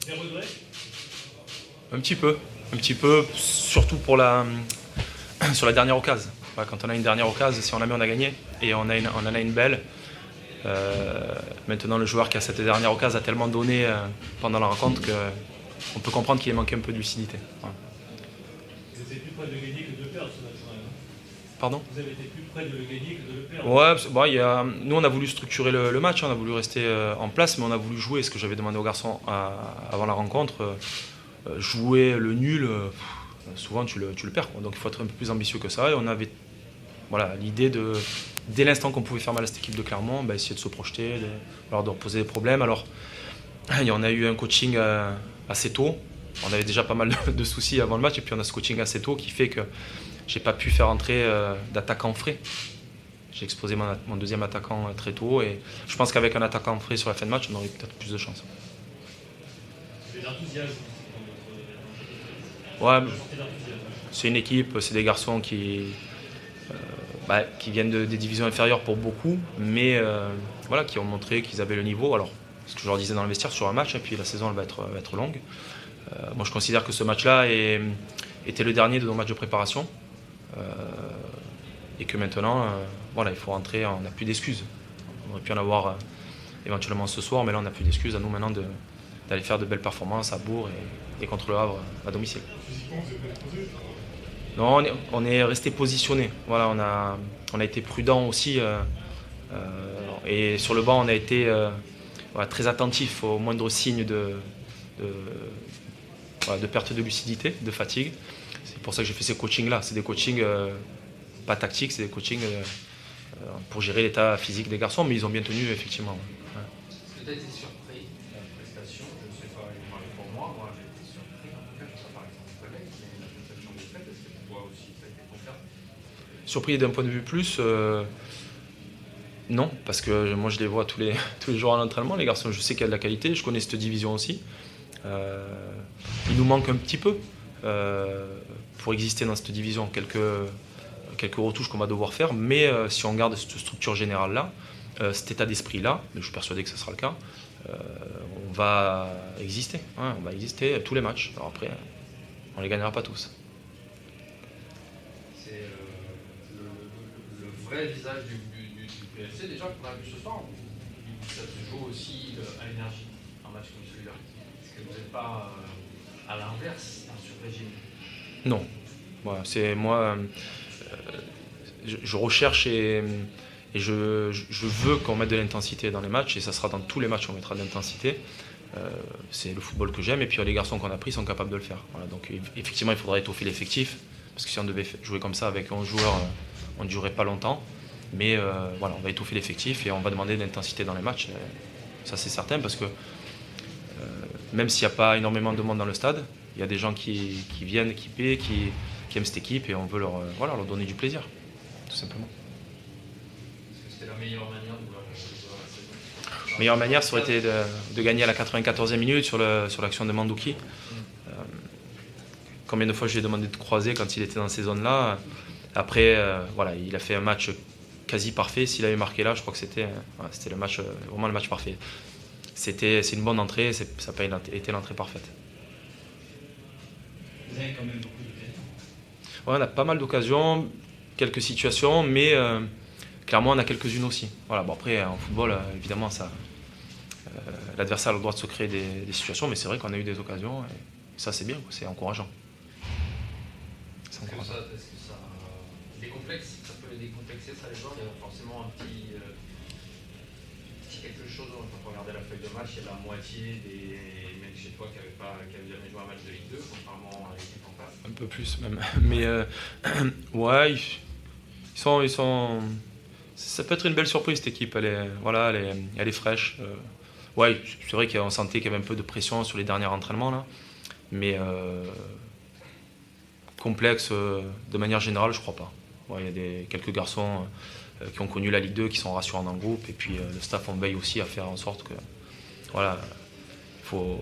Des regrets? Un petit peu, surtout pour sur la dernière occasion. Voilà, quand on a une dernière occasion, si on la met, on a gagné. Et on en a une belle. Maintenant, le joueur qui a cette dernière occasion a tellement donné pendant la rencontre qu'on peut comprendre qu'il manquait un peu de lucidité. Voilà. Vous étiez plus près de le gagner que de le perdre ce match. Pardon? Vous avez été plus près de le gagner que de le perdre. Ouais, bon, nous on a voulu structurer le match, on a voulu rester en place, mais on a voulu jouer ce que j'avais demandé aux garçons avant la rencontre. Jouer le nul, souvent tu le perds, quoi. Donc il faut être un peu plus ambitieux que ça. Et on avait l'idée dès l'instant qu'on pouvait faire mal à cette équipe de Clermont, essayer de se projeter, de reposer des problèmes. Alors, il y en a eu un coaching assez tôt. On avait déjà pas mal de soucis avant le match, et puis on a ce coaching assez tôt qui fait que j'ai pas pu faire entrer d'attaquant frais. J'ai exposé mon deuxième attaquant très tôt, et je pense qu'avec un attaquant frais sur la fin de match, on aurait peut-être plus de chance. C'est l'enthousiasme. Ouais, c'est une équipe, c'est des garçons qui viennent des divisions inférieures pour beaucoup, mais qui ont montré qu'ils avaient le niveau. Alors, ce que je leur disais dans le vestiaire sur un match, et puis la saison elle va être longue. Moi, je considère que ce match-là était le dernier de nos matchs de préparation, et que maintenant, il faut rentrer. On n'a plus d'excuses. On aurait pu en avoir éventuellement ce soir, mais là, on n'a plus d'excuses. À nous maintenant d'aller faire de belles performances à Bourg et contre le Havre à domicile. Physiquement, vous avez pas explosé? Non, on est resté positionné. Voilà, on a été prudent aussi. Et sur le banc, on a été très attentif au moindre signe de perte de lucidité, de fatigue. C'est pour ça que j'ai fait ces coachings-là. C'est des coachings pas tactiques, c'est des coachings pour gérer l'état physique des garçons, mais ils ont bien tenu, effectivement. Ouais. Est-ce que tu as été surpris de la prestation? Je ne sais pas, pour moi j'ai été surpris, en tout cas, ça par exemple mon collègue, mais la prestation de fait, est-ce que toi aussi ça a été ton cas? Surpris d'un point de vue plus, non, parce que moi je les vois tous les jours à l'entraînement, les garçons, je sais qu'il y a de la qualité, je connais cette division aussi. Il nous manque un petit peu pour exister dans cette division, quelques retouches qu'on va devoir faire, mais si on garde cette structure générale-là, cet état d'esprit-là, mais je suis persuadé que ce sera le cas, on va exister. Hein, on va exister tous les matchs. Alors après, on ne les gagnera pas tous. C'est le vrai visage du PFC déjà qu'on a vu ce soir. Ça se joue aussi à l'énergie, un match comme celui-là. Est-ce que vous n'êtes pas à l'inverse d'un sur-régime? Non. Voilà, c'est moi. Je recherche et je veux qu'on mette de l'intensité dans les matchs, et ça sera dans tous les matchs qu'on mettra de l'intensité. C'est le football que j'aime, et puis les garçons qu'on a pris sont capables de le faire. Voilà, donc effectivement, il faudra étoffer l'effectif, parce que si on devait jouer comme ça avec 11 joueurs, on ne durerait pas longtemps. Mais on va étoffer l'effectif et on va demander de l'intensité dans les matchs. Ça, c'est certain, parce que même s'il n'y a pas énormément de monde dans le stade, il y a des gens qui viennent, qui paient, qui aiment cette équipe, et on veut leur donner du plaisir, tout simplement. Est-ce que c'était la meilleure manière de voir la saison? La meilleure manière, ça aurait été de gagner à la 94e minute sur l'action de Mandouki. Combien de fois je lui ai demandé de croiser quand il était dans ces zones-là. Après, il a fait un match quasi parfait. S'il avait marqué là, je crois que c'était le match, vraiment le match parfait. C'est une bonne entrée, ça n'a pas été l'entrée parfaite. Vous avez quand même beaucoup d'occasions. Ouais, on a pas mal d'occasions, quelques situations, mais clairement on a quelques-unes aussi. Voilà, bon, après en football, évidemment, l'adversaire a le droit de se créer des situations, mais c'est vrai qu'on a eu des occasions, et ça c'est bien, c'est encourageant. Est-ce que ça décomplexe, ça peut les décomplexer, ça, les joueurs? Il y a forcément un petit quelque chose. Quand on regardait la feuille de match, il y a la moitié des mecs chez toi qui avaient jamais joué un match de Ligue 2, contrairement à l'équipe en face. Un peu plus même. Mais ouais, ils sont. Ça peut être une belle surprise, cette équipe. Elle est fraîche. Ouais, c'est vrai qu'on sentait qu'il y avait un peu de pression sur les derniers entraînements là, mais complexe de manière générale, je crois pas. Ouais, il y a quelques garçons qui ont connu la Ligue 2 qui sont rassurants dans le groupe, et puis le staff on veille aussi à faire en sorte que on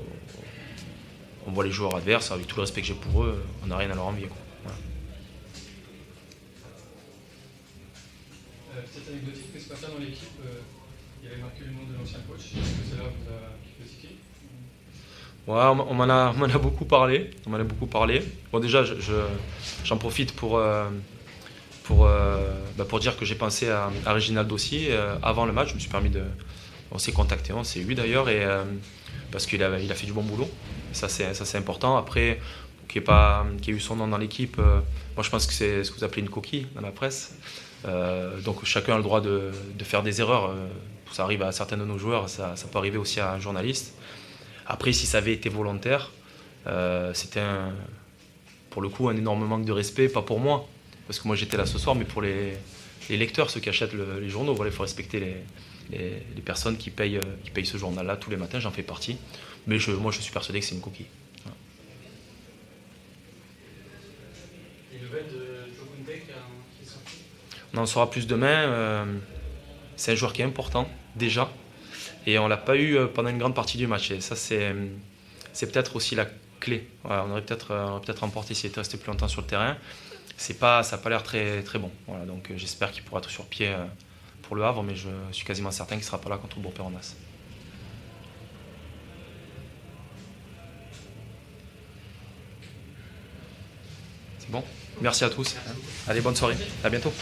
voit les joueurs adverses, avec tout le respect que j'ai pour eux, on n'a rien à leur envier, quoi. Voilà. Petite anecdotique, mais ce matin dans l'équipe, il y avait marqué le nom de l'ancien coach. Est-ce que cela vous a critiqué? Ouais, on m'en a beaucoup parlé. On m'en a beaucoup parlé. Bon, déjà, j'en profite pour dire que j'ai pensé à Reginaldo aussi. Avant le match, je me suis permis de. On s'est contacté, on s'est eu d'ailleurs, parce qu'il il a fait du bon boulot. Ça, c'est important. Après, qu'il y ait eu son nom dans l'équipe, moi je pense que c'est ce que vous appelez une coquille dans la presse. Donc chacun a le droit de faire des erreurs. Ça arrive à certains de nos joueurs, ça peut arriver aussi à un journaliste. Après, si ça avait été volontaire, c'était pour le coup un énorme manque de respect, pas pour moi, parce que moi j'étais là ce soir, mais pour les lecteurs, ceux qui achètent les journaux. Voilà, il faut respecter les personnes qui payent ce journal-là tous les matins, j'en fais partie. Mais moi je suis persuadé que c'est une coquille. Voilà. Les nouvelles de Joe Koundé qui est sorti. On en saura plus demain. C'est un joueur qui est important, déjà. Et on ne l'a pas eu pendant une grande partie du match. Et ça, c'est peut-être aussi la clé. Voilà, on aurait peut-être remporté s'il était resté plus longtemps sur le terrain. Ça n'a pas l'air très, très bon. Voilà, donc j'espère qu'il pourra être sur pied pour le Havre, mais je suis quasiment certain qu'il ne sera pas là contre Bourg-Péronnas. C'est bon ? Merci à tous. Allez, bonne soirée. À bientôt.